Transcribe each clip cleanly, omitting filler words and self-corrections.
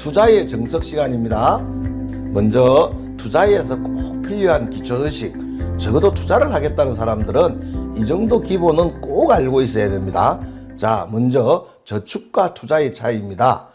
투자의 정석 시간입니다. 먼저 투자에서 꼭 필요한 기초의식, 적어도 투자를 하겠다는 사람들은 이 정도 기본은 꼭 알고 있어야 됩니다. 자, 먼저 저축과 투자의 차이입니다.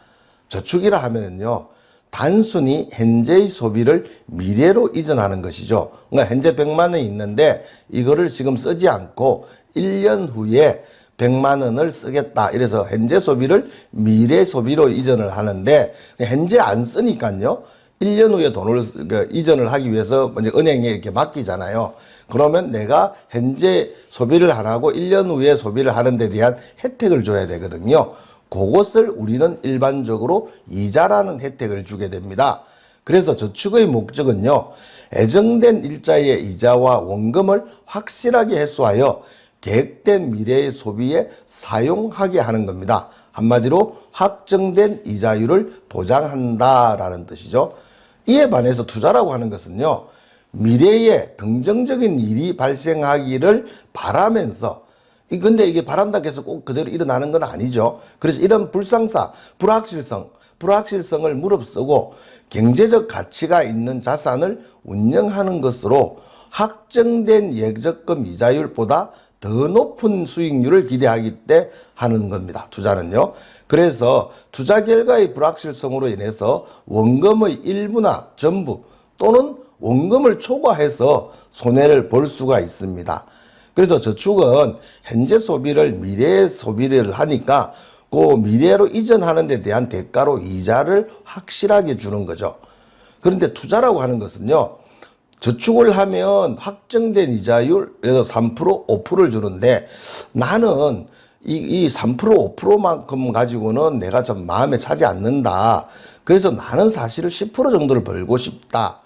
저축이라 하면요, 단순히 현재의 소비를 미래로 이전하는 것이죠. 그러니까 현재 100만 원이 있는데 이거를 지금 쓰지 않고 1년 후에 100만 원을 쓰겠다. 이래서 현재 소비를 미래 소비로 이전을 하는데, 현재 안 쓰니까요, 1년 후에 돈을 이전을 하기 위해서 먼저 은행에 이렇게 맡기잖아요. 그러면 내가 현재 소비를 안 하고 1년 후에 소비를 하는 데 대한 혜택을 줘야 되거든요. 그것을 우리는 일반적으로 이자라는 혜택을 주게 됩니다. 그래서 저축의 목적은요, 예정된 일자의 이자와 원금을 확실하게 해소하여 계획된 미래의 소비에 사용하게 하는 겁니다. 한마디로 확정된 이자율을 보장한다라는 뜻이죠. 이에 반해서 투자라고 하는 것은요, 미래에 긍정적인 일이 발생하기를 바라면서, 근데 이게 바란다고 해서 꼭 그대로 일어나는 건 아니죠. 그래서 이런 불상사, 불확실성을 무릅쓰고 경제적 가치가 있는 자산을 운영하는 것으로 확정된 예적금 이자율보다 더 높은 수익률을 기대하기 때 하는 겁니다. 투자는요. 그래서 투자 결과의 불확실성으로 인해서 원금의 일부나 전부 또는 원금을 초과해서 손해를 볼 수가 있습니다. 그래서 저축은 현재 소비를 미래의 소비를 하니까 그 미래로 이전하는 데 대한 대가로 이자를 확실하게 주는 거죠. 그런데 투자라고 하는 것은요, 저축을 하면 확정된 이자율, 예를 들어 3%, 5%를 주는데 나는 이 3%, 5%만큼 가지고는 내가 좀 마음에 차지 않는다. 그래서 나는 사실은 10% 정도를 벌고 싶다.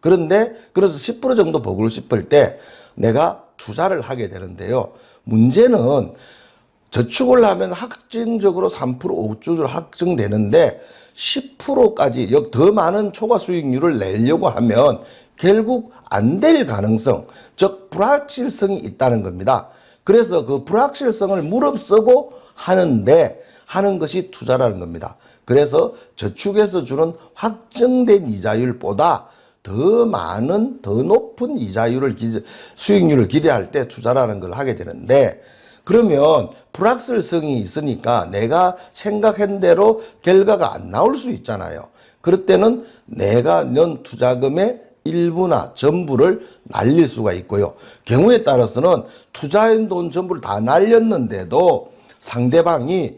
그래서 10% 정도 벌고 싶을 때 내가 투자를 하게 되는데요. 문제는 저축을 하면 확정적으로 3%, 5%를 확정되는데 10%까지 더 많은 초과 수익률을 내려고 하면 결국 안 될 가능성, 즉 불확실성이 있다는 겁니다. 그래서 그 불확실성을 무릅쓰고 하는 것이 투자라는 겁니다. 그래서 저축에서 주는 확정된 이자율보다 더 많은, 더 높은 수익률을 기대할 때 투자라는 걸 하게 되는데, 그러면 불확실성이 있으니까 내가 생각한 대로 결과가 안 나올 수 있잖아요. 그럴 때는 내가 낸 투자금의 일부나 전부를 날릴 수가 있고요. 경우에 따라서는 투자한 돈 전부를 다 날렸는데도 상대방이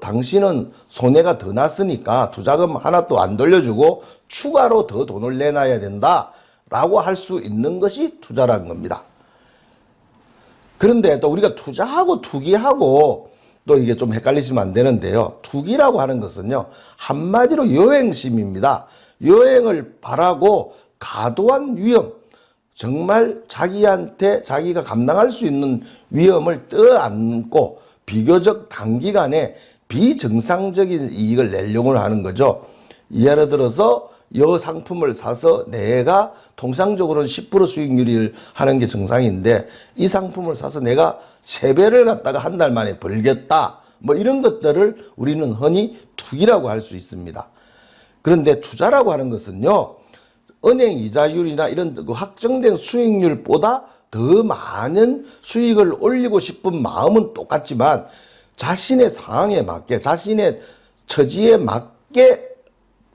당신은 손해가 더 났으니까 투자금 하나도 안 돌려주고 추가로 더 돈을 내놔야 된다 라고 할 수 있는 것이 투자라는 겁니다. 그런데 또 우리가 투자하고 투기하고 또 이게 좀 헷갈리시면 안 되는데요. 투기라고 하는 것은요, 한마디로 여행심입니다. 여행을 바라고 과도한 위험, 정말 자기가 감당할 수 있는 위험을 떠안고 비교적 단기간에 비정상적인 이익을 내려고 하는 거죠. 예를 들어서 이 상품을 사서 내가 통상적으로는 10% 수익률을 하는 게 정상인데 이 상품을 사서 내가 3배를 갖다가 한 달 만에 벌겠다. 뭐 이런 것들을 우리는 흔히 투기라고 할 수 있습니다. 그런데 투자라고 하는 것은요, 은행 이자율이나 이런 확정된 수익률보다 더 많은 수익을 올리고 싶은 마음은 똑같지만 자신의 상황에 맞게, 자신의 처지에 맞게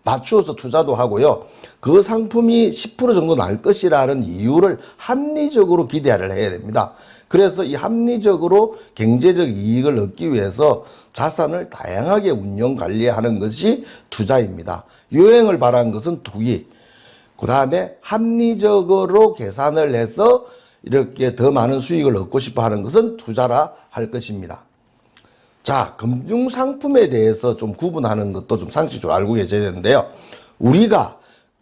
맞추어서 투자도 하고요. 그 상품이 10% 정도 날 것이라는 이유를 합리적으로 기대를 해야 됩니다. 그래서 이 합리적으로 경제적 이익을 얻기 위해서 자산을 다양하게 운용 관리하는 것이 투자입니다. 여행을 바라는 것은 투기. 그 다음에 합리적으로 계산을 해서 이렇게 더 많은 수익을 얻고 싶어 하는 것은 투자라 할 것입니다. 자, 금융상품에 대해서 좀 구분하는 것도 좀 상식적으로 알고 계셔야 되는데요. 우리가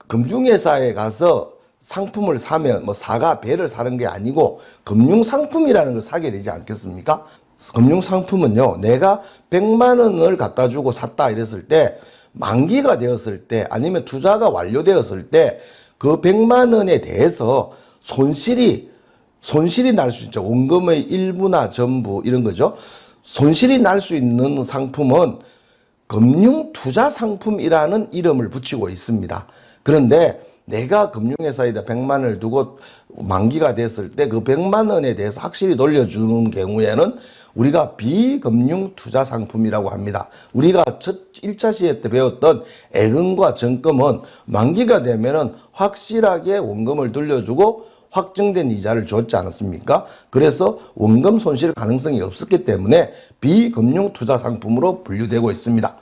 금융회사에 가서 상품을 사면 사가 배를 사는 게 아니고 금융상품이라는 걸 사게 되지 않겠습니까? 금융상품은요, 내가 100만 원을 갖다 주고 샀다 이랬을 때 만기가 되었을 때 아니면 투자가 완료되었을 때 그 100만 원에 대해서 손실이 날 수 있죠. 원금의 일부나 전부 이런 거죠. 손실이 날 수 있는 상품은 금융투자상품이라는 이름을 붙이고 있습니다. 그런데 내가 금융회사에다 100만 원을 두고 만기가 됐을 때 그 100만 원에 대해서 확실히 돌려주는 경우에는 우리가 비금융투자상품이라고 합니다. 우리가 첫 1차 시회 때 배웠던 예금과 적금은 만기가 되면은 확실하게 원금을 돌려주고 확정된 이자를 줬지 않았습니까? 그래서 원금 손실 가능성이 없었기 때문에 비금융투자상품으로 분류되고 있습니다.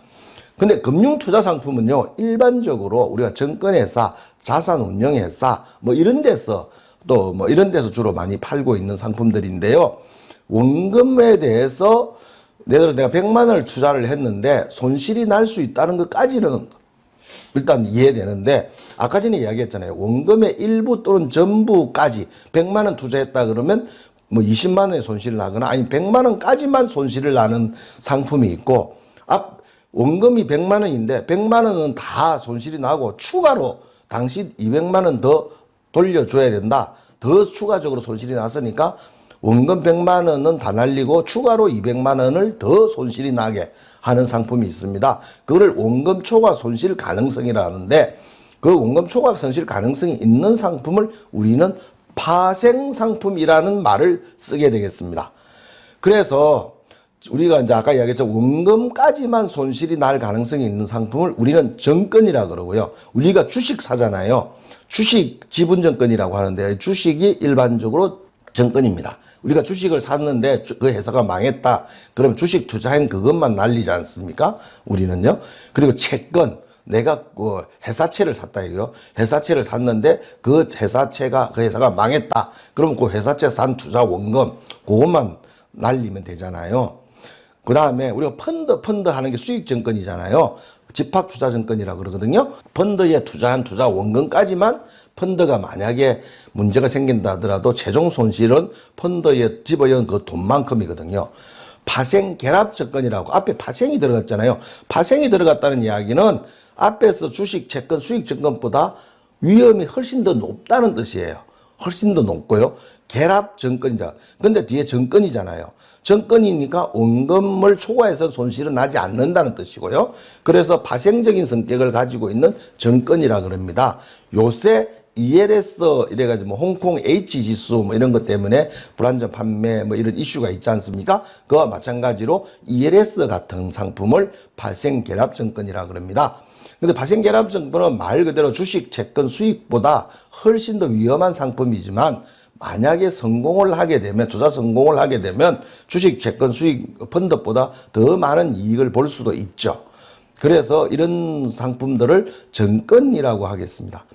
근데 금융투자상품은요, 일반적으로 우리가 증권회사, 자산운용회사, 뭐 이런 데서 또 뭐 이런 데서 주로 많이 팔고 있는 상품들인데요. 원금에 대해서 예를 들어서 내가 100만 원을 투자를 했는데 손실이 날 수 있다는 것까지는 일단 이해되는데, 아까 전에 이야기했잖아요. 원금의 일부 또는 전부까지 100만 원 투자했다 그러면 뭐 20만 원의 손실을 나거나 아니 100만 원까지만 손실을 나는 상품이 있고, 원금이 100만 원인데 100만 원은 다 손실이 나고 추가로 당시 200만 원 더 돌려줘야 된다. 더 추가적으로 손실이 났으니까 원금 100만 원은 다 날리고 추가로 200만 원을 더 손실이 나게 하는 상품이 있습니다. 그거를 원금 초과 손실 가능성이라 하는데, 그 원금 초과 손실 가능성이 있는 상품을 우리는 파생 상품이라는 말을 쓰게 되겠습니다. 그래서 우리가 이제 아까 이야기했죠. 원금까지만 손실이 날 가능성이 있는 상품을 우리는 정권이라 그러고요. 우리가 주식 사잖아요. 주식 지분정권이라고 하는데, 주식이 일반적으로 정권입니다. 우리가 주식을 샀는데 그 회사가 망했다. 그럼 주식 투자한 그것만 날리지 않습니까? 우리는요. 그리고 채권, 내가 그 회사채를 샀다 이거요. 회사채를 샀는데 그 회사가 망했다. 그럼 그 회사채 산 투자 원금 그것만 날리면 되잖아요. 그 다음에 우리가 펀드 하는 게 수익증권이잖아요. 집합투자증권이라 그러거든요. 펀드에 투자한 투자 원금까지만, 펀드가 만약에 문제가 생긴다 하더라도 최종 손실은 펀드에 집어넣은 그 돈만큼이거든요. 파생결합증권이라고 앞에 파생이 들어갔잖아요. 파생이 들어갔다는 이야기는 앞에서 주식, 채권, 수익증권보다 위험이 훨씬 더 높다는 뜻이에요. 훨씬 더 높고요. 결합증권이다. 근데 뒤에 정권이잖아요. 정권이니까 원금을 초과해서 손실은 나지 않는다는 뜻이고요. 그래서 파생적인 성격을 가지고 있는 정권이라 그럽니다. 요새 ELS 이래가지고 뭐 홍콩 H 지수 뭐 이런 것 때문에 불안전 판매 뭐 이런 이슈가 있지 않습니까? 그와 마찬가지로 ELS 같은 상품을 파생결합증권이라 그럽니다. 근데 파생결합증권은 말 그대로 주식, 채권, 수익보다 훨씬 더 위험한 상품이지만, 만약에 성공을 하게 되면, 투자 성공을 하게 되면 주식, 채권, 수익, 펀드보다 더 많은 이익을 볼 수도 있죠. 그래서 이런 상품들을 정권이라고 하겠습니다.